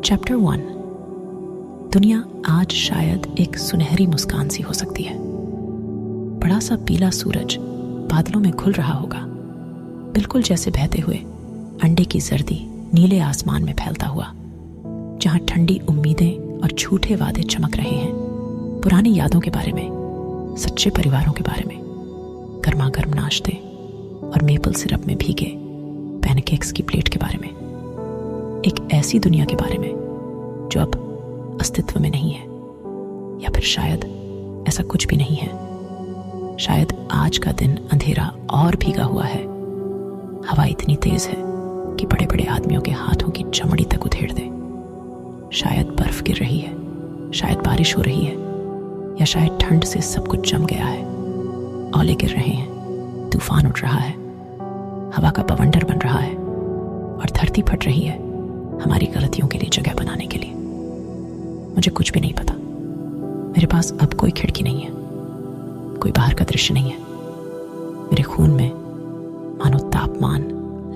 Chapter 1। दुनिया आज शायद एक सुनहरी मुस्कान सी हो सकती है। बड़ा सा पीला सूरज बादलों में घुल रहा होगा, बिल्कुल जैसे बहते हुए अंडे की जर्दी नीले आसमान में फैलता हुआ, जहां ठंडी उम्मीदें और झूठे वादे चमक रहे हैं। पुरानी यादों के बारे में, सच्चे परिवारों के बारे में, गर्मा गर्म नाश्ते और मेपल सिरप में भीगे पैनकेक्स की प्लेट के बारे में। एक ऐसी दुनिया के बारे में जो अब अस्तित्व में नहीं है, या फिर शायद ऐसा कुछ भी नहीं है। शायद आज का दिन अंधेरा और भीगा हुआ है। हवा इतनी तेज है कि बड़े बड़े आदमियों के हाथों की चमड़ी तक उधेड़ दे। शायद बर्फ गिर रही है, शायद बारिश हो रही है, या शायद ठंड से सब कुछ जम गया है। ओले गिर रहे हैं, तूफान उठ रहा है, हवा का बवंडर बन रहा है और धरती फट रही है हमारी गलतियों के लिए जगह बनाने के लिए। मुझे कुछ भी नहीं पता। मेरे पास अब कोई खिड़की नहीं है, कोई बाहर का दृश्य नहीं है। मेरे खून में मानो तापमान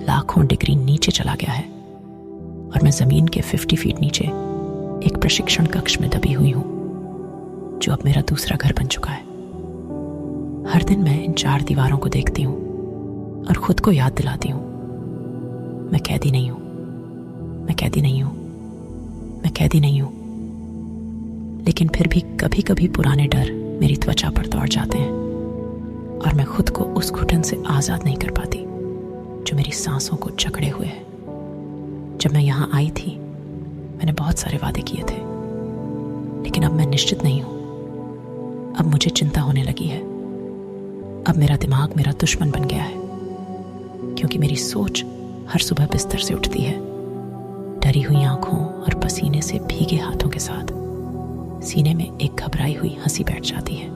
लाखों डिग्री नीचे चला गया है और मैं जमीन के 50 फीट नीचे एक प्रशिक्षण कक्ष में दबी हुई हूं, जो अब मेरा दूसरा घर बन चुका है। हर दिन मैं इन 4 दीवारों को देखती हूं और खुद को याद दिलाती हूं, मैं कैदी नहीं हूं, मैं कैदी नहीं हूं, मैं कैदी नहीं हूं। लेकिन फिर भी कभी कभी पुराने डर मेरी त्वचा पर दौड़ जाते हैं और मैं खुद को उस घुटन से आजाद नहीं कर पाती जो मेरी सांसों को जकड़े हुए है। जब मैं यहां आई थी, मैंने बहुत सारे वादे किए थे, लेकिन अब मैं निश्चित नहीं हूं। अब मुझे चिंता होने लगी है। अब मेरा दिमाग मेरा दुश्मन बन गया है, क्योंकि मेरी सोच हर सुबह बिस्तर से उठती है, डरी हुई आंखों और पसीने से भीगे हाथों के साथ। सीने में एक घबराई हुई हंसी बैठ जाती है,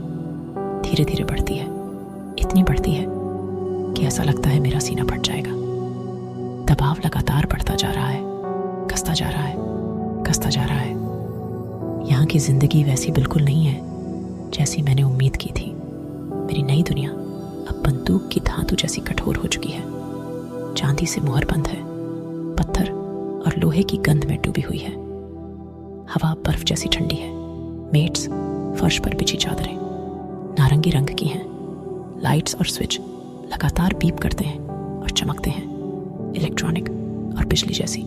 धीरे धीरे बढ़ती है, इतनी बढ़ती है कि ऐसा लगता है मेरा सीना फट जाएगा। दबाव लगातार बढ़ता जा रहा है, कसता जा रहा है, कसता जा रहा है। यहाँ की जिंदगी वैसी बिल्कुल नहीं है जैसी मैंने उम्मीद की थी। मेरी नई दुनिया अब बंदूक की धातु जैसी कठोर हो चुकी है, चांदी से मुहर बंद है, पत्थर और लोहे की गंध में डूबी हुई है। हवा बर्फ जैसी ठंडी है, मेट्स फर्श पर बिछी चादरें नारंगी रंग की हैं, लाइट्स और स्विच लगातार बीप करते हैं और चमकते हैं, इलेक्ट्रॉनिक और बिजली जैसी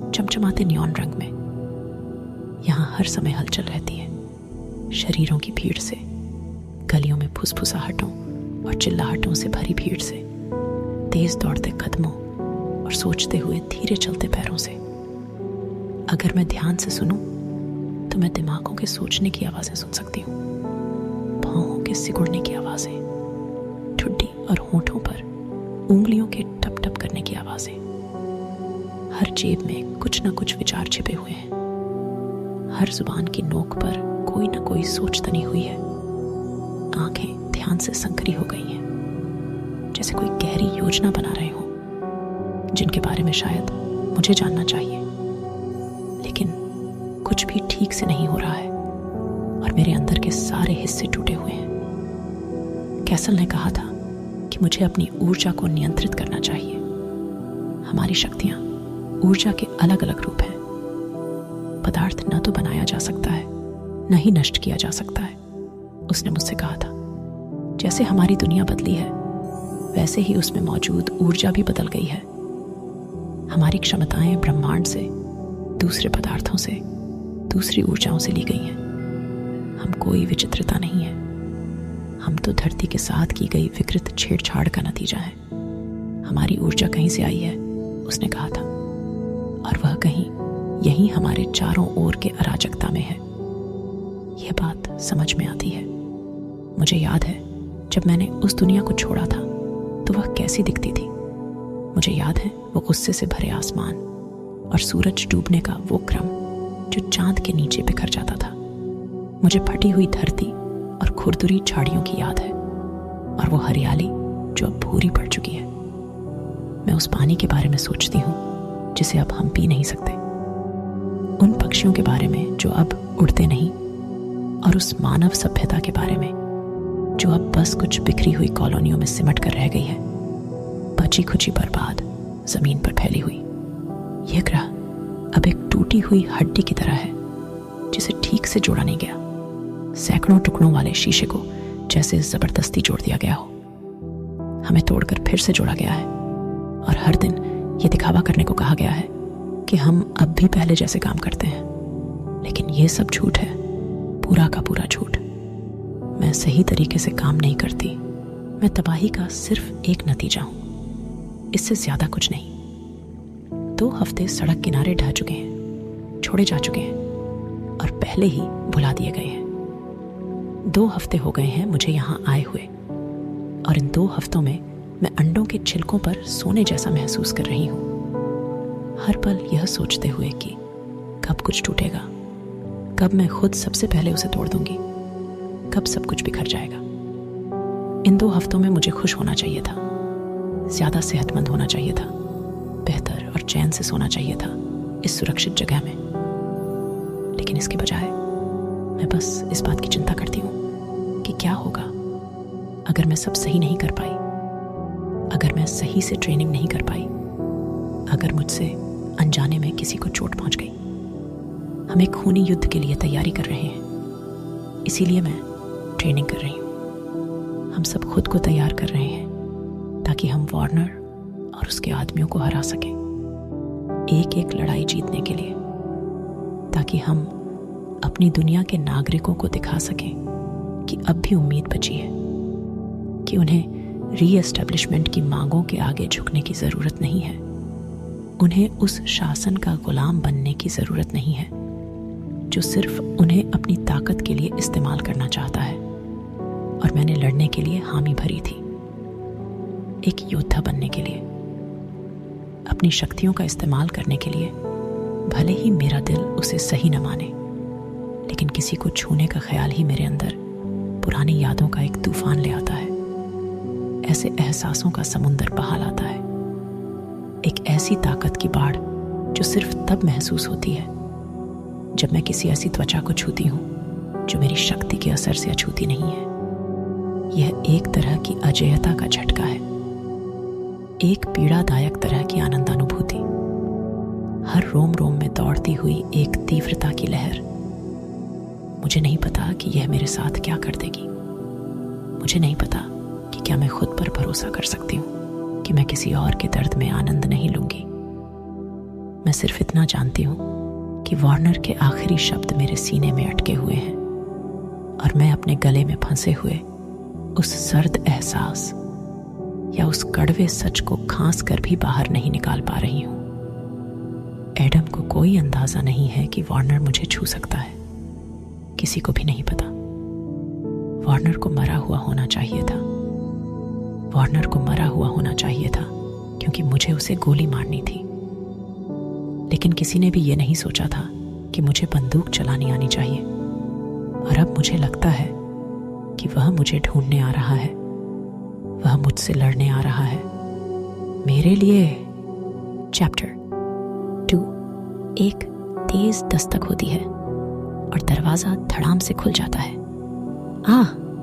चमचमाते नियॉन रंग में। यहाँ हर समय हलचल रहती है, शरीरों की भीड़ से, गलियों में फुसफुसाहटों और चिल्लाहटों से भरी भीड़ से, तेज दौड़ते कदमों और सोचते हुए धीरे चलते पैरों से। अगर मैं ध्यान से सुनूं तो मैं दिमागों के सोचने की आवाजें सुन सकती हूँ, पाँवों के सिकुड़ने की आवाजें, ठुड्डी और होठों पर उंगलियों के टप टप करने की आवाजें। हर जेब में कुछ न कुछ विचार छिपे हुए हैं, हर जुबान की नोक पर कोई न कोई सोच तनी हुई है। आंखें ध्यान से संकरी हो गई हैं, जैसे कोई गहरी योजना बना रहे हो जिनके बारे में शायद मुझे जानना चाहिए, लेकिन कुछ भी ठीक से नहीं हो रहा है और मेरे अंदर के सारे हिस्से टूटे हुए हैं। कैसल ने कहा था कि मुझे अपनी ऊर्जा को नियंत्रित करना चाहिए। हमारी शक्तियां ऊर्जा के अलग अलग रूप हैं। पदार्थ न तो बनाया जा सकता है, न ही नष्ट किया जा सकता है, उसने मुझसे कहा था। जैसे हमारी दुनिया बदली है, वैसे ही उसमें मौजूद ऊर्जा भी बदल गई है। हमारी क्षमताएं ब्रह्मांड से, दूसरे पदार्थों से, दूसरी ऊर्जाओं से ली गई हैं। हम कोई विचित्रता नहीं है, हम तो धरती के साथ की गई विकृत छेड़छाड़ का नतीजा है। हमारी ऊर्जा कहीं से आई है, उसने कहा था, और वह कहीं यहीं हमारे चारों ओर के अराजकता में है। यह बात समझ में आती है। मुझे याद है जब मैंने उस दुनिया को छोड़ा था तो वह कैसी दिखती थी। मुझे याद है वो गुस्से से भरे आसमान और सूरज डूबने का वो क्रम जो चांद के नीचे बिखर जाता था। मुझे फटी हुई धरती और खुरदुरी झाड़ियों की याद है, और वो हरियाली जो अब भूरी पड़ चुकी है। मैं उस पानी के बारे में सोचती हूँ जिसे अब हम पी नहीं सकते, उन पक्षियों के बारे में जो अब उड़ते नहीं, और उस मानव सभ्यता के बारे में जो अब बस कुछ बिखरी हुई कॉलोनियों में सिमट कर रह गई है, बची खुची बर्बाद जमीन पर फैली हुई। यह ग्रह अब एक टूटी हुई हड्डी की तरह है जिसे ठीक से जोड़ा नहीं गया। सैकड़ों टुकड़ों वाले शीशे को जैसे जबरदस्ती जोड़ दिया गया हो। हमें तोड़कर फिर से जोड़ा गया है और हर दिन ये दिखावा करने को कहा गया है कि हम अब भी पहले जैसे काम करते हैं। लेकिन ये सब झूठ है, पूरा का पूरा झूठ। मैं सही तरीके से काम नहीं करती। मैं तबाही का सिर्फ एक नतीजा हूं, इससे ज्यादा कुछ नहीं। 2 हफ्ते सड़क किनारे ढह चुके हैं, छोड़े जा चुके हैं और पहले ही भुला दिए गए हैं। 2 हफ्ते हो गए हैं मुझे यहां आए हुए और इन 2 हफ्तों में मैं अंडों के छिलकों पर सोने जैसा महसूस कर रही हूं। हर पल यह सोचते हुए कि कब कुछ टूटेगा, कब मैं खुद सबसे पहले उसे तोड़ दूंगी, कब सब कुछ बिखर जाएगा। इन 2 हफ्तों में मुझे खुश होना चाहिए था, ज्यादा सेहतमंद होना चाहिए था, बेहतर और चैन से सोना चाहिए था इस सुरक्षित जगह में। लेकिन इसके बजाय मैं बस इस बात की चिंता करती हूँ कि क्या होगा अगर मैं सब सही नहीं कर पाई, अगर मैं सही से ट्रेनिंग नहीं कर पाई, अगर मुझसे अनजाने में किसी को चोट पहुंच गई। हम एक खूनी युद्ध के लिए तैयारी कर रहे हैं, इसीलिए मैं ट्रेनिंग कर रही हूँ। हम सब खुद को तैयार कर रहे हैं ताकि हम वार्नर और उसके आदमियों को हरा सकें, एक एक लड़ाई जीतने के लिए, ताकि हम अपनी दुनिया के नागरिकों को दिखा सकें कि अब भी उम्मीद बची है, कि उन्हें रीएस्टैब्लिशमेंट की मांगों के आगे झुकने की जरूरत नहीं है, उन्हें उस शासन का गुलाम बनने की जरूरत नहीं है जो सिर्फ उन्हें अपनी ताकत के लिए इस्तेमाल करना चाहता है। और मैंने लड़ने के लिए हामी भरी थी, एक योद्धा बनने के लिए, अपनी शक्तियों का इस्तेमाल करने के लिए। भले ही मेरा दिल उसे सही न माने, लेकिन किसी को छूने का ख्याल ही मेरे अंदर पुरानी यादों का एक तूफान ले आता है, ऐसे एहसासों का समुंदर बहा लाता है, एक ऐसी ताकत की बाढ़ जो सिर्फ तब महसूस होती है जब मैं किसी ऐसी त्वचा को छूती हूँ जो मेरी शक्ति के असर से अछूती नहीं है। यह एक तरह की अजेयता का झटका है, एक पीड़ादायक तरह की आनंदानुभूति, हर रोम रोम में दौड़ती हुई एक तीव्रता की लहर। मुझे नहीं पता कि यह मेरे साथ क्या कर देगी। मुझे नहीं पता कि क्या मैं खुद पर भरोसा कर सकती हूँ कि मैं किसी और के दर्द में आनंद नहीं लूंगी। मैं सिर्फ इतना जानती हूँ कि वार्नर के आखिरी शब्द मेरे सीने में अटके हुए हैं और मैं अपने गले में फंसे हुए उस सर्द एहसास या उस कड़वे सच को खांस कर भी बाहर नहीं निकाल पा रही हूं। एडम को कोई अंदाजा नहीं है कि वार्नर मुझे छू सकता है, किसी को भी नहीं पता। वार्नर को मरा हुआ होना चाहिए था, वार्नर को मरा हुआ होना चाहिए था क्योंकि मुझे उसे गोली मारनी थी। लेकिन किसी ने भी ये नहीं सोचा था कि मुझे बंदूक चलानी आनी चाहिए। और अब मुझे लगता है कि वह मुझे ढूंढने आ रहा है, वह मुझसे लड़ने आ रहा है, मेरे लिए। चैप्टर 2। एक तेज दस्तक होती है और दरवाजा धड़ाम से खुल जाता है।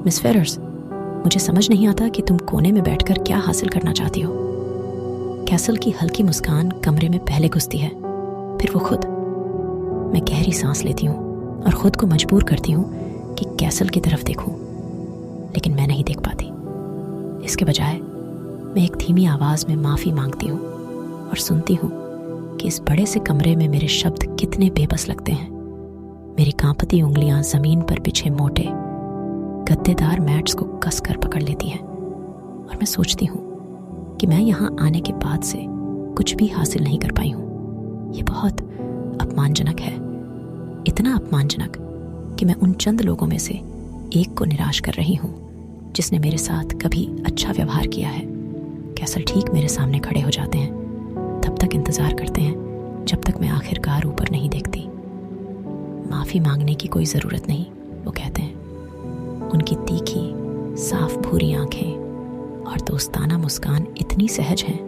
मिस फेरर्स, मुझे समझ नहीं आता कि तुम कोने में बैठकर क्या हासिल करना चाहती हो। कैसल की हल्की मुस्कान कमरे में पहले घुसती है, फिर वो खुद। मैं गहरी सांस लेती हूँ और खुद को मजबूर करती हूँ कि कैसल की तरफ देखूं, लेकिन मैं नहीं देख पाती। इसके बजाय मैं एक धीमी आवाज में माफी मांगती हूँ और सुनती हूँ कि इस बड़े से कमरे में मेरे शब्द कितने बेबस लगते हैं। मेरी कांपती उंगलियां जमीन पर बिछे मोटे गद्देदार मैट्स को कसकर पकड़ लेती हैं और मैं सोचती हूँ कि मैं यहाँ आने के बाद से कुछ भी हासिल नहीं कर पाई हूँ। ये बहुत अपमानजनक है, इतना अपमानजनक कि मैं उन चंद लोगों में से एक को निराश कर रही हूँ जिसने मेरे साथ कभी अच्छा व्यवहार किया है। कैसल ठीक मेरे सामने खड़े हो जाते हैं, तब तक इंतजार करते हैं जब तक मैं आखिरकार ऊपर नहीं देखती। माफी मांगने की कोई जरूरत नहीं, वो कहते हैं। उनकी तीखी साफ भूरी आंखें और दोस्ताना मुस्कान इतनी सहज है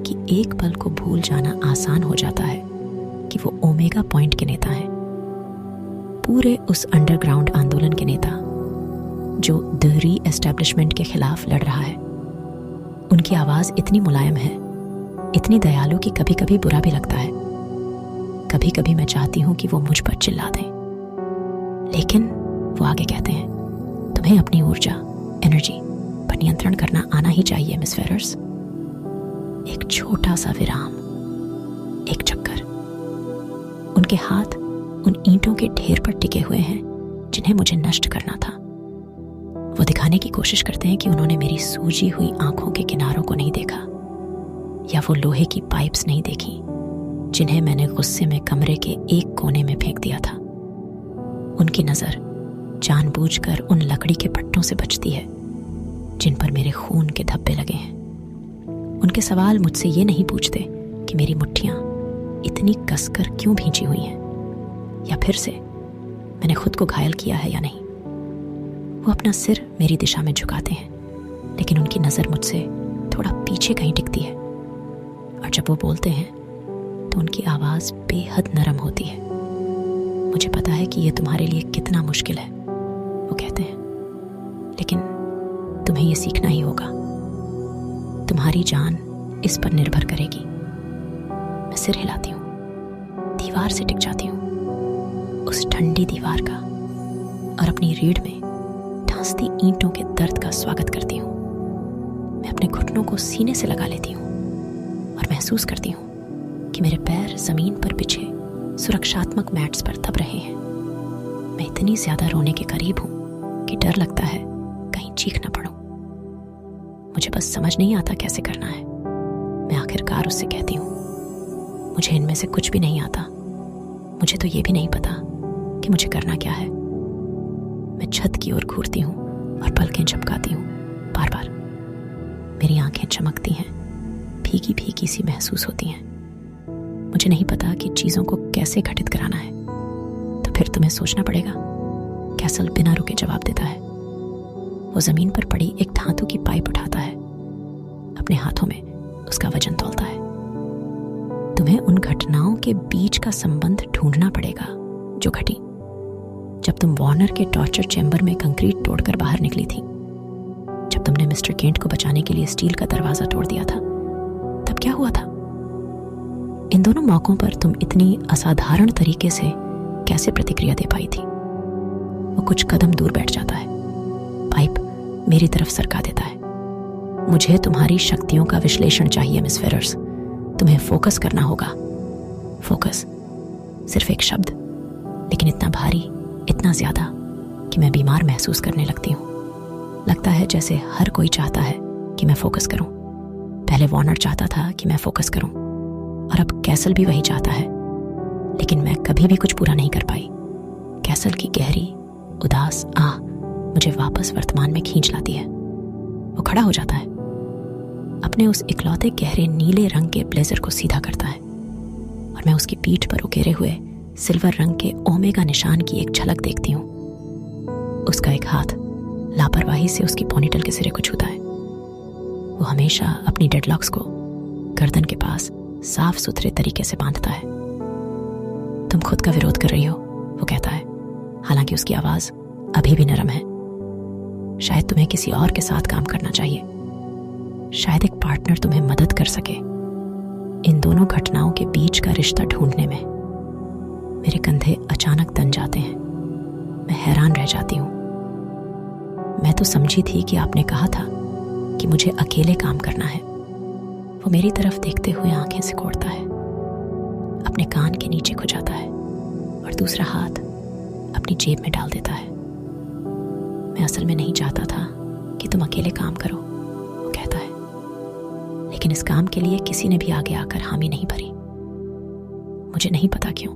कि एक पल को भूल जाना आसान हो जाता है कि वो ओमेगा पॉइंट के नेता हैं, पूरे उस अंडरग्राउंड आंदोलन के नेता जो द री एस्टैब्लिशमेंट के खिलाफ लड़ रहा है। उनकी आवाज इतनी मुलायम है, इतनी दयालु कि कभी कभी बुरा भी लगता है। कभी कभी मैं चाहती हूँ कि वो मुझ पर चिल्ला दें, लेकिन वो आगे कहते हैं, तुम्हें अपनी ऊर्जा, एनर्जी पर नियंत्रण करना आना ही चाहिए मिस फेरर्स। एक छोटा सा विराम, एक चक्कर। उनके हाथ उन ईंटों के ढेर पर टिके हुए हैं जिन्हें मुझे नष्ट करना था। वो दिखाने की कोशिश करते हैं कि उन्होंने मेरी सूजी हुई आंखों के किनारों को नहीं देखा, या वो लोहे की पाइप्स नहीं देखी जिन्हें मैंने गुस्से में कमरे के एक कोने में फेंक दिया था। उनकी नजर जानबूझकर उन लकड़ी के पट्टों से बचती है जिन पर मेरे खून के धब्बे लगे हैं। उनके सवाल मुझसे ये नहीं पूछते कि मेरी मुट्ठियां इतनी कसकर क्यों भींची हुई हैं, या फिर से मैंने खुद को घायल किया है या नहीं। वो अपना सिर मेरी दिशा में झुकाते हैं, लेकिन उनकी नजर मुझसे थोड़ा पीछे कहीं टिकती है, और जब वो बोलते हैं तो उनकी आवाज बेहद नरम होती है। मुझे पता है कि ये तुम्हारे लिए कितना मुश्किल है, वो कहते हैं, लेकिन तुम्हें ये सीखना ही होगा। तुम्हारी जान इस पर निर्भर करेगी। मैं सिर हिलाती हूँ, दीवार से टिक जाती हूँ, उस ठंडी दीवार का, और अपनी रीढ़ में ढांसती ईंटों के दर्द का स्वागत करती हूँ। मैं अपने घुटनों को सीने से लगा लेती हूँ और महसूस करती हूँ कि मेरे पैर जमीन पर बिछे सुरक्षात्मक मैट्स पर दब रहे हैं। मैं इतनी ज्यादा रोने के करीब हूँ कि डर लगता है कहीं चीख न पड़ूं। मुझे बस समझ नहीं आता कैसे करना है। मैं आखिरकार उससे कहती हूँ, मुझे इनमें से कुछ भी नहीं आता। मुझे तो ये भी नहीं पता कि मुझे करना क्या है। मैं छत की ओर घूरती हूँ और पलकें झपकाती हूँ बार बार। मेरी आंखें चमकती हैं, भीगी भीगी सी महसूस होती हैं। मुझे नहीं पता कि चीजों को कैसे घटित कराना है। तो फिर तुम्हें सोचना पड़ेगा, कैसल बिना रुके जवाब देता है। वो जमीन पर पड़ी एक धातु की पाइप उठाता है, अपने हाथों में उसका वजन तौलता है। तुम्हें उन घटनाओं के बीच का संबंध ढूंढना पड़ेगा जो घटी जब तुम वार्नर के टॉर्चर चैम्बर में कंक्रीट तोड़कर बाहर निकली थी, जब तुमने मिस्टर केंट को बचाने के लिए स्टील का दरवाजा तोड़ दिया था। तब क्या हुआ था? इन दोनों मौकों पर तुम इतनी असाधारण तरीके से कैसे प्रतिक्रिया दे पाई थी? वो कुछ कदम दूर बैठ जाता है, पाइप मेरी तरफ सरका देता है। मुझे तुम्हारी शक्तियों का विश्लेषण चाहिए मिस फेरर्स। तुम्हें फोकस करना होगा। फोकस, सिर्फ एक शब्द, लेकिन इतना भारी, इतना ज्यादा कि मैं बीमार महसूस करने लगती हूँ। लगता है जैसे हर कोई चाहता है कि मैं फोकस करूं। पहले वार्नर चाहता था कि मैं फोकस करूं, और अब कैसल भी वही चाहता है, लेकिन मैं कभी भी कुछ पूरा नहीं कर पाई। कैसल की गहरी उदास आह मुझे वापस वर्तमान में खींच लाती है। वो खड़ा हो जाता है, अपने उस इकलौते गहरे नीले रंग के ब्लेजर को सीधा करता है, और मैं उसकी पीठ पर उकेरे हुए सिल्वर रंग के ओमेगा निशान की एक झलक देखती हूँ। उसका एक हाथ लापरवाही से उसकी पोनीटेल के सिरे को छूता है। वो हमेशा अपनी डेडलॉक्स को गर्दन के पास साफ सुथरे तरीके से बांधता है। तुम खुद का विरोध कर रही हो, वो कहता है, हालांकि उसकी आवाज अभी भी नरम है। शायद तुम्हें किसी और के साथ काम करना चाहिए। शायद एक पार्टनर तुम्हें मदद कर सके इन दोनों घटनाओं के बीच का रिश्ता ढूंढने में। मेरे कंधे अचानक तन जाते हैं। मैं हैरान रह जाती हूँ। मैं तो समझी थी कि आपने कहा था कि मुझे अकेले काम करना है। वो मेरी तरफ देखते हुए आंखें सिकोड़ता है, अपने कान के नीचे खुजाता है और दूसरा हाथ अपनी जेब में डाल देता है। मैं असल में नहीं चाहता था कि तुम अकेले काम करो, वो कहता है, लेकिन इस काम के लिए किसी ने भी आगे आकर हामी नहीं भरी। मुझे नहीं पता क्यों,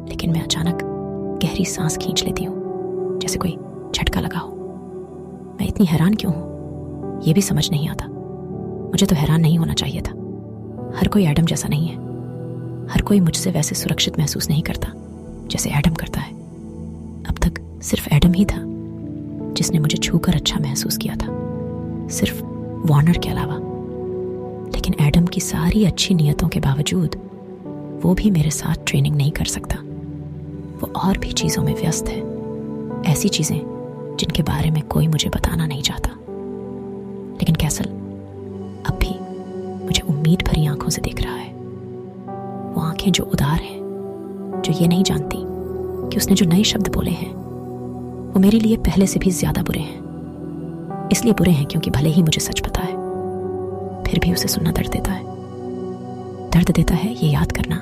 लेकिन मैं अचानक गहरी सांस खींच लेती हूँ, जैसे कोई झटका लगा हो। मैं इतनी हैरान क्यों हूँ ये भी समझ नहीं आता। मुझे तो हैरान नहीं होना चाहिए था। हर कोई एडम जैसा नहीं है। हर कोई मुझसे वैसे सुरक्षित महसूस नहीं करता जैसे एडम करता है। अब तक सिर्फ एडम ही था जिसने मुझे छूकर अच्छा महसूस किया था, सिर्फ वार्नर के अलावा। लेकिन एडम की सारी अच्छी नियतों के बावजूद वो भी मेरे साथ ट्रेनिंग नहीं कर सकता। वो और भी चीजों में व्यस्त है, ऐसी चीजें जिनके बारे में कोई मुझे बताना नहीं चाहता। लेकिन कैसल अब भी मुझे उम्मीद भरी आंखों से देख रहा है। वो आंखें जो उदार हैं, जो ये नहीं जानती कि उसने जो नए शब्द बोले हैं वो मेरे लिए पहले से भी ज्यादा बुरे हैं। इसलिए बुरे हैं क्योंकि भले ही मुझे सच पता है, फिर भी उसे सुनना दर्द देता है। दर्द देता है ये याद करना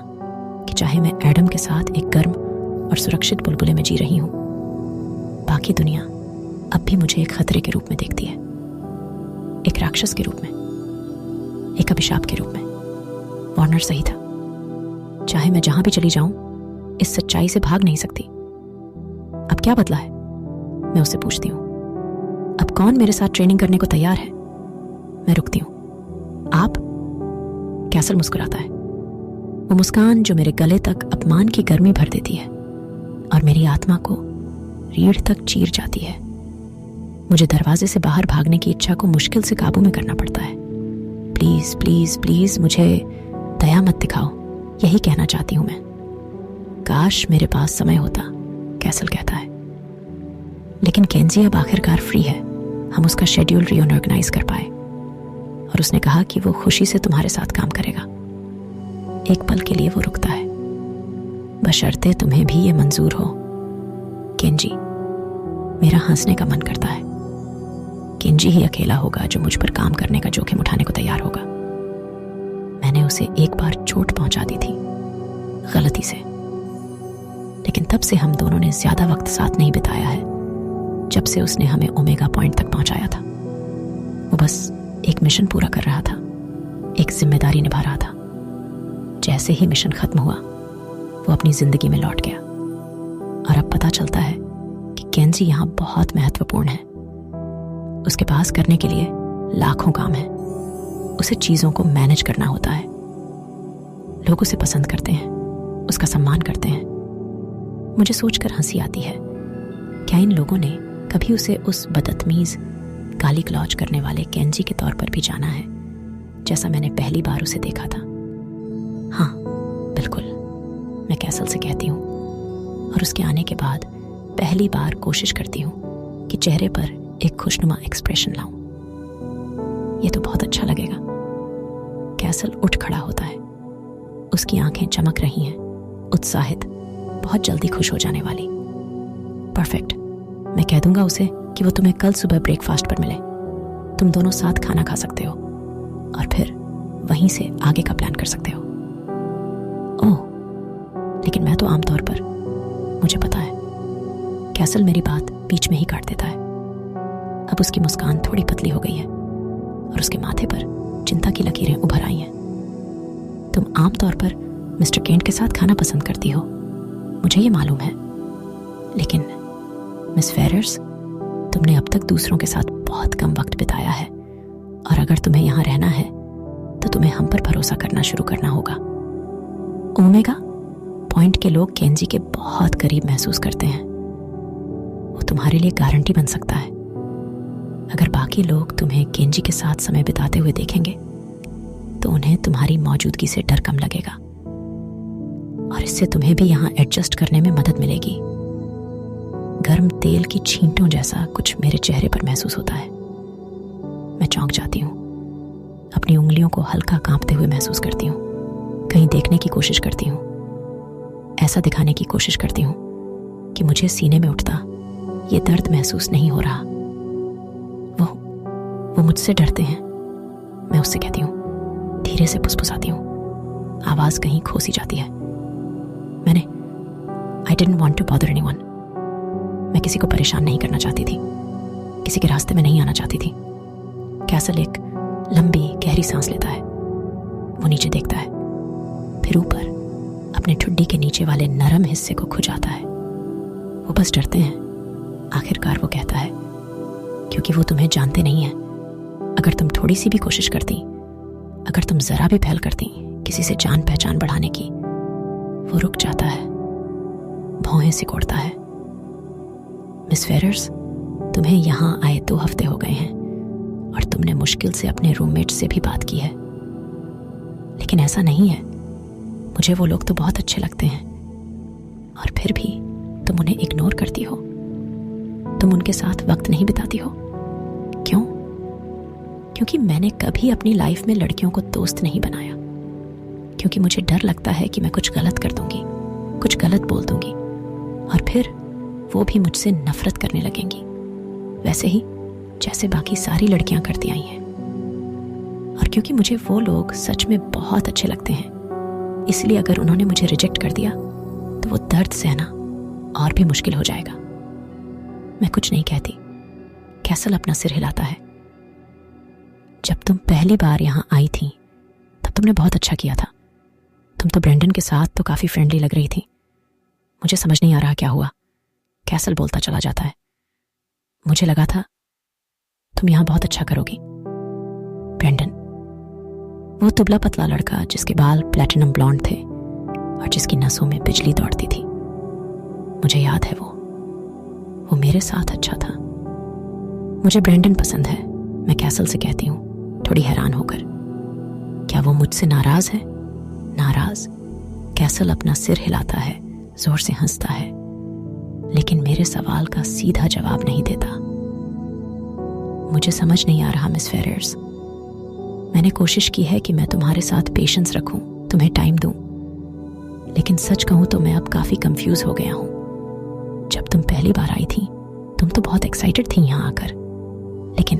कि चाहे मैं एडम के साथ एक गर्म और सुरक्षित बुलबुले में जी रही हूं, बाकी दुनिया अब भी मुझे एक खतरे के रूप में देखती है, एक राक्षस के रूप में, एक अभिशाप के रूप में। वार्नर सही था। चाहे मैं जहां भी चली जाऊं, इस सच्चाई से भाग नहीं सकती। अब क्या बदला है, मैं उससे पूछती हूँ। अब कौन मेरे साथ ट्रेनिंग करने को तैयार है? मैं रुकती हूँ। आप? कैसल मुस्कुराता है, वो मुस्कान जो मेरे गले तक अपमान की गर्मी भर देती है और मेरी आत्मा को रीढ़ तक चीर जाती है। मुझे दरवाजे से बाहर भागने की इच्छा को मुश्किल से काबू में करना पड़ता है। प्लीज प्लीज प्लीज मुझे दया मत दिखाओ, यही कहना चाहती हूं मैं। काश मेरे पास समय होता, कैसल कहता है। लेकिन केंजी अब आखिरकार फ्री है, हम उसका शेड्यूल रीऑर्गेनाइज कर पाए और उसने कहा कि वो खुशी से तुम्हारे साथ काम करेगा। एक पल के लिए वो रुकता है। बशर्ते तुम्हें भी ये मंजूर हो। केंजी, मेरा हंसने का मन करता है। केंजी ही अकेला होगा जो मुझ पर काम करने का जोखिम उठाने को तैयार होगा। मैंने उसे एक बार चोट पहुंचा दी थी, गलती से, लेकिन तब से हम दोनों ने ज्यादा वक्त साथ नहीं बिताया है जब से उसने हमें ओमेगा पॉइंट तक पहुंचाया था। वो बस एक मिशन पूरा कर रहा था, एक जिम्मेदारी निभा रहा था। जैसे ही मिशन खत्म हुआ, वो अपनी जिंदगी में लौट गया और अब पता चलता है कि केंजी यहां बहुत महत्वपूर्ण है। उसके पास करने के लिए लाखों काम है। उसे चीजों को मैनेज करना होता है। लोग उसे पसंद करते हैं, उसका सम्मान करते हैं। मुझे सोचकर हंसी आती है, क्या इन लोगों ने कभी उसे उस बदतमीज गाली गलौज करने वाले केंजी के तौर पर भी जाना है जैसा मैंने पहली बार उसे देखा था? हाँ बिल्कुल, मैं कैसल से कहती हूँ और उसके आने के बाद पहली बार कोशिश करती हूँ कि चेहरे पर एक खुशनुमा एक्सप्रेशन लाऊं। ये तो बहुत अच्छा लगेगा। कैसल उठ खड़ा होता है, उसकी आंखें चमक रही हैं, उत्साहित, बहुत जल्दी खुश हो जाने वाली। परफेक्ट, मैं कह दूंगा उसे कि वो तुम्हें कल सुबह ब्रेकफास्ट पर मिले। तुम दोनों साथ खाना खा सकते हो और फिर वहीं से आगे का प्लान कर सकते हो। ओह, लेकिन मैं तो आमतौर पर, मुझे पता है। कैसल मेरी बात बीच में ही काट देता है। अब उसकी मुस्कान थोड़ी पतली हो गई है और उसके माथे पर चिंता की लकीरें उभर आई हैं। तुम आमतौर पर मिस्टर केंट के साथ खाना पसंद करती हो, मुझे ये मालूम है, लेकिन मिस फेरर्स, तुमने अब तक दूसरों के साथ बहुत कम वक्त बिताया है और अगर तुम्हें यहाँ रहना है तो तुम्हें हम पर भरोसा करना शुरू करना होगा। ओमेगा पॉइंट के लोग केंजी के बहुत करीब महसूस करते हैं। वो तुम्हारे लिए गारंटी बन सकता है। अगर बाकी लोग तुम्हें केंजी के साथ समय बिताते हुए देखेंगे तो उन्हें तुम्हारी मौजूदगी से डर कम लगेगा और इससे तुम्हें भी यहाँ एडजस्ट करने में मदद मिलेगी। गर्म तेल की छींटों जैसा कुछ मेरे चेहरे पर महसूस होता है। मैं चौंक जाती हूँ, अपनी उंगलियों को हल्का कांपते हुए महसूस करती हूँ। कहीं देखने की कोशिश करती हूँ, ऐसा दिखाने की कोशिश करती हूँ कि मुझे सीने में उठता ये दर्द महसूस नहीं हो रहा। वो मुझसे डरते हैं, मैं उससे कहती हूँ, धीरे से फुसफुसाती हूँ, आवाज कहीं खो सी जाती है। I didn't want to bother anyone। मैं किसी को परेशान नहीं करना चाहती थी, किसी के रास्ते में नहीं आना चाहती थी। कैसल एक लंबी गहरी सांस लेता है। वो नीचे देखता है, फिर ऊपर अपने ठुड्डी के नीचे वाले नरम हिस्से को खुजाता है। वो बस डरते हैं, आखिरकार वो कहता है, क्योंकि वो तुम्हें जानते नहीं है। अगर तुम थोड़ी सी भी कोशिश करती, अगर तुम जरा भी पहल करती किसी से जान पहचान बढ़ाने की, वो रुक जाता है, भौहें सिकोड़ता है। मिस फेरर्स, तुम्हें यहाँ आए 2 हफ्ते हो गए हैं और तुमने मुश्किल से अपने रूममेट से भी बात की है, लेकिन ऐसा नहीं है। मुझे वो लोग तो बहुत अच्छे लगते हैं और फिर भी तुम उन्हें इग्नोर करती हो। तुम उनके साथ वक्त नहीं बिताती हो। क्यों? क्योंकि मैंने कभी अपनी लाइफ में लड़कियों को दोस्त नहीं बनाया, क्योंकि मुझे डर लगता है कि मैं कुछ गलत कर दूंगी, कुछ गलत बोल दूंगी और फिर वो भी मुझसे नफरत करने लगेंगी, वैसे ही जैसे बाकी सारी लड़कियां करती आई हैं। और क्योंकि मुझे वो लोग सच में बहुत अच्छे लगते हैं, इसलिए अगर उन्होंने मुझे रिजेक्ट कर दिया तो वो दर्द सहना और भी मुश्किल हो जाएगा। मैं कुछ नहीं कहती। कैसल अपना सिर हिलाता है। जब तुम पहली बार यहाँ आई थी तब तुमने बहुत अच्छा किया था। तुम तो ब्रेंडन के साथ तो काफी फ्रेंडली लग रही थी। मुझे समझ नहीं आ रहा क्या हुआ। कैसल बोलता चला जाता है। मुझे लगा था तुम यहाँ बहुत अच्छा करोगी। ब्रेंडन, वो दुबला पतला लड़का जिसके बाल प्लैटिनम ब्लॉन्ड थे और जिसकी नसों में बिजली दौड़ती थी। मुझे याद है वो मेरे साथ अच्छा था। मुझे ब्रेंडन पसंद है, मैं कैसल से कहती हूँ, थोड़ी हैरान होकर। क्या वो मुझसे नाराज है? नाराज? कैसल अपना सिर हिलाता है, जोर से हंसता है, लेकिन मेरे सवाल का सीधा जवाब नहीं देता। मुझे समझ नहीं आ रहा मिस फेरर्स। मैंने कोशिश की है कि मैं तुम्हारे साथ पेशेंस रखूं, तुम्हें टाइम दूं, लेकिन सच कहूं तो मैं अब काफी कंफ्यूज हो गया हूं। जब तुम पहली बार आई थी तुम तो बहुत एक्साइटेड थी यहाँ आकर, लेकिन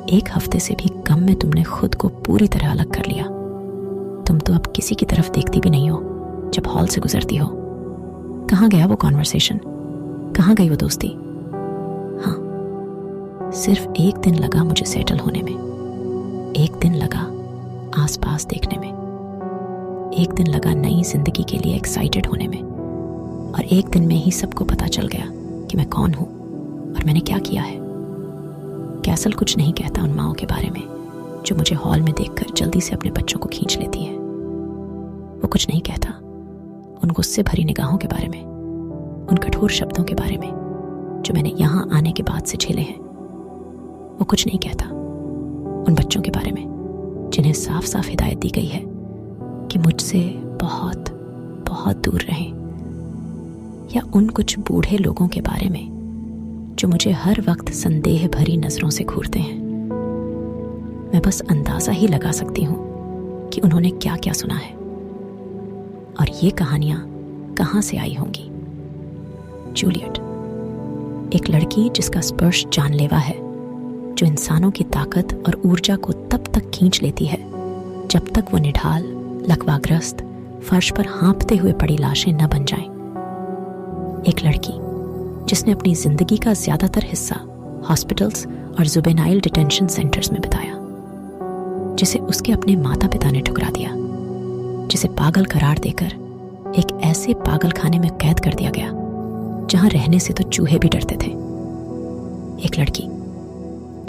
एक हफ्ते से भी कम में तुमने खुद को पूरी तरह अलग कर लिया। तुम तो अब किसी की तरफ देखती भी नहीं हो जब हॉल से गुजरती हो। कहाँ गया वो कॉन्वर्सेशन? कहाँ गई वो दोस्ती? हाँ, सिर्फ एक दिन लगा मुझे सेटल होने में, एक दिन लगा आसपास देखने में, एक दिन लगा नई जिंदगी के लिए एक्साइटेड होने में, और एक दिन में ही सबको पता चल गया कि मैं कौन हूं और मैंने क्या किया है। कैसल कुछ नहीं कहता उन माओं के बारे में जो मुझे हॉल में देखकर जल्दी से अपने बच्चों को खींच लेती है। वो कुछ नहीं कहता उन गुस्से भरी निगाहों के बारे में, उन कठोर शब्दों के बारे में जो मैंने यहाँ आने के बाद से झेले हैं। वो कुछ नहीं कहता उन बच्चों के बारे में जिन्हें साफ साफ हिदायत दी गई है कि मुझसे बहुत बहुत दूर रहें, या उन कुछ बूढ़े लोगों के बारे में जो मुझे हर वक्त संदेह भरी नजरों से घूरते हैं। मैं बस अंदाजा ही लगा सकती हूं कि उन्होंने क्या क्या सुना है और ये कहानियां कहां से आई होंगी। जूलियट, एक लड़की जिसका स्पर्श जानलेवा है, जो इंसानों की ताकत और ऊर्जा को तब तक खींच लेती है जब तक वो निढाल, लकवाग्रस्त, फर्श पर हाँपते हुए पड़ी लाशें न बन जाएं। एक लड़की जिसने अपनी जिंदगी का ज्यादातर हिस्सा हॉस्पिटल्स और जुवेनाइल डिटेंशन सेंटर्स में बिताया, जिसे उसके अपने माता पिता ने ठुकरा दिया, जिसे पागल करार देकर एक ऐसे पागल खाने में कैद कर दिया गया जहां रहने से तो चूहे भी डरते थे। एक लड़की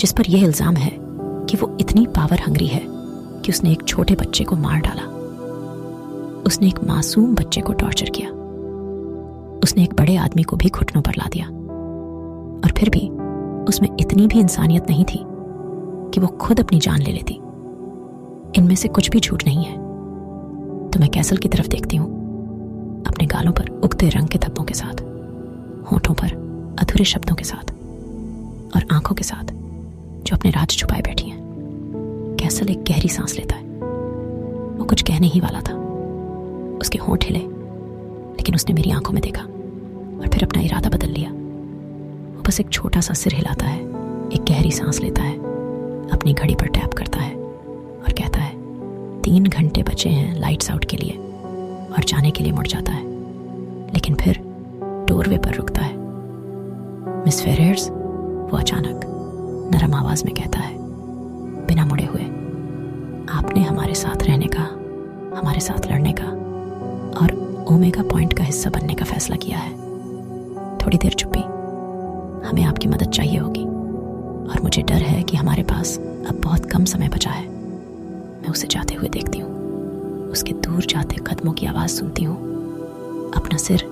जिस पर यह इल्जाम है कि वो इतनी पावर हंग्री है कि उसने एक छोटे बच्चे को मार डाला। उसने एक मासूम बच्चे को टॉर्चर किया। उसने एक बड़े आदमी को भी घुटनों पर ला दिया, और फिर भी उसमें इतनी भी इंसानियत नहीं थी कि वो खुद अपनी जान ले लेती। इनमें से कुछ भी झूठ नहीं है। तो मैं कैसल की तरफ देखती हूँ, अपने गालों पर उगते रंग के धब्बों के साथ, होठों पर अधूरे शब्दों के साथ, और आंखों के साथ जो अपने राज छुपाए बैठी हैं। कैसल एक गहरी सांस लेता है। वो कुछ कहने ही वाला था, उसके होंठ हिले, लेकिन उसने मेरी आंखों में देखा और फिर अपना इरादा बदल लिया। वो बस एक छोटा सा सिर हिलाता है, एक गहरी सांस लेता है, अपनी घड़ी पर टैप करता है और कहता है 3 घंटे बचे हैं लाइट्स आउट के लिए, और जाने के लिए मुड़ जाता है, लेकिन फिर डोरवे पर रुकता है। मिस फेरर्स, वो अचानक नरम आवाज में कहता है, बिना मुड़े हुए, आपने हमारे साथ रहने का, हमारे साथ लड़ने का और ओमेगा पॉइंट का हिस्सा बनने का फैसला किया है। थोड़ी देर चुप्पी। हमें आपकी मदद चाहिए होगी, और मुझे डर है कि हमारे पास अब बहुत कम समय बचा है। मैं उसे जाते हुए देखती हूँ, उसके दूर जाते कदमों की आवाज सुनती हूँ, अपना सिर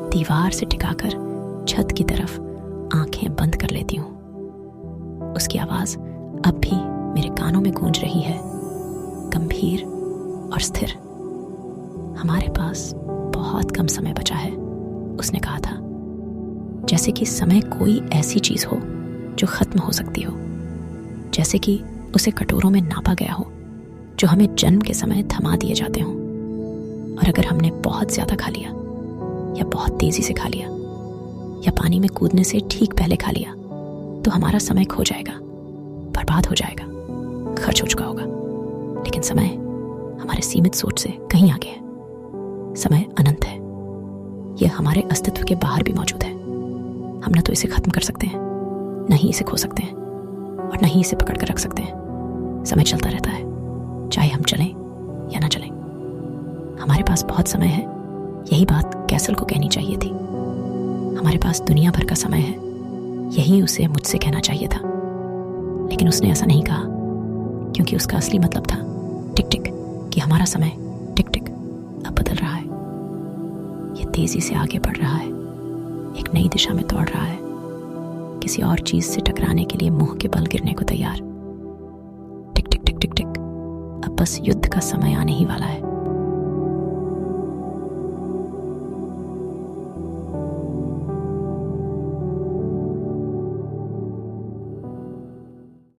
दीवार से टिकाकर छत की तरफ आंखें बंद कर लेती हूँ। उसकी आवाज अब भी मेरे कानों में गूंज रही है, गंभीर और स्थिर। हमारे पास बहुत कम समय बचा है, उसने कहा था, जैसे कि समय कोई ऐसी चीज हो जो खत्म हो सकती हो, जैसे कि उसे कटोरों में नापा गया हो जो हमें जन्म के समय थमा दिए जाते हों, और अगर हमने बहुत ज्यादा खा लिया या बहुत तेजी से खा लिया या पानी में कूदने से ठीक पहले खा लिया तो हमारा समय खो जाएगा, बर्बाद हो जाएगा, खर्च हो चुका होगा। लेकिन समय हमारे सीमित सोच से कहीं आगे है। समय अनंत है, यह हमारे अस्तित्व के बाहर भी मौजूद है। हम न तो इसे खत्म कर सकते हैं, न ही इसे खो सकते हैं और न ही इसे पकड़ कर रख सकते हैं। समय चलता रहता है, चाहे हम चलें या ना चलें। हमारे पास बहुत समय है, यही बात कैसल को कहनी चाहिए थी। हमारे पास दुनिया भर का समय है, यही उसे मुझसे कहना चाहिए था। लेकिन उसने ऐसा नहीं कहा, क्योंकि उसका असली मतलब था टिक टिक, कि हमारा समय टिक टिक अब बदल रहा है। ये तेजी से आगे बढ़ रहा है, एक नई दिशा में दौड़ रहा है, किसी और चीज से टकराने के लिए मुंह के बल गिरने को तैयार। टिक टिक टिक टिक टिक, अब बस युद्ध का समय आने ही वाला है।